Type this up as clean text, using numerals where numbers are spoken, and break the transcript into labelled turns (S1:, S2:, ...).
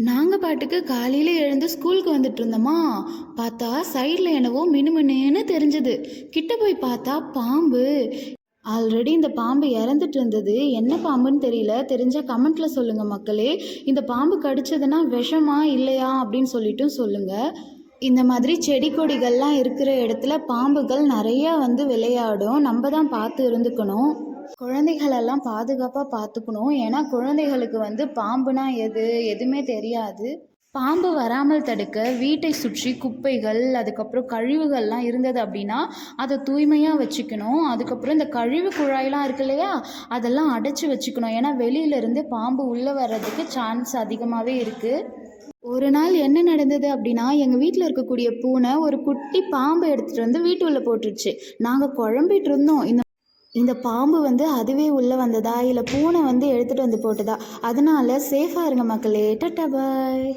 S1: நாங்கள் பாட்டுக்கு காலையில் எழுந்து ஸ்கூலுக்கு வந்துட்டு இருந்தோமா, பார்த்தா சைடில் என்னவோ மினுமினுன்னு தெரிஞ்சது. கிட்ட போய் பார்த்தா பாம்பு. ஆல்ரெடி இந்த பாம்பு இறந்துட்டு இருந்தது. என்ன பாம்புன்னு தெரியல, தெரிஞ்சால் கமெண்ட்டில் சொல்லுங்கள் மக்களே. இந்த பாம்பு கடிச்சதுன்னா விஷமா இல்லையா அப்படின்னு சொல்லிட்டும் சொல்லுங்கள். இந்த மாதிரி செடி கொடிகள்லாம் இருக்கிற இடத்துல பாம்புகள் நிறையா விளையாடும். நம்ம தான் பார்த்து இருந்துக்கணும். குழந்தைகளெல்லாம் பாதுகாப்பாக பார்த்துக்கணும். ஏன்னா குழந்தைகளுக்கு பாம்புனா எதுவுமே தெரியாது. பாம்பு வராமல் தடுக்க வீட்டை சுற்றி குப்பைகள், அதுக்கப்புறம் கழிவுகள்லாம் இருந்தது அப்படின்னா அதை தூய்மையாக வச்சுக்கணும். அதுக்கப்புறம் இந்த கழிவு குழாயெலாம் இருக்கு இல்லையா, அதெல்லாம் அடைச்சி வச்சுக்கணும். ஏன்னா வெளியிலேருந்து பாம்பு உள்ளே வர்றதுக்கு சான்ஸ் அதிகமாகவே இருக்குது. ஒரு நாள் என்ன நடந்தது அப்படின்னா, எங்கள் வீட்டில் இருக்கக்கூடிய பூனை ஒரு குட்டி பாம்பை எடுத்துகிட்டு வீட்டு உள்ளே போட்டுருச்சு. நாங்கள் குழம்பிட்டு இருந்தோம், இந்த பாம்பு அதுவே உள்ளே வந்ததா இல்லை பூனை எடுத்துகிட்டு போட்டதா. அதனால சேஃபாக இருங்க மக்களே. டாடா பாய்.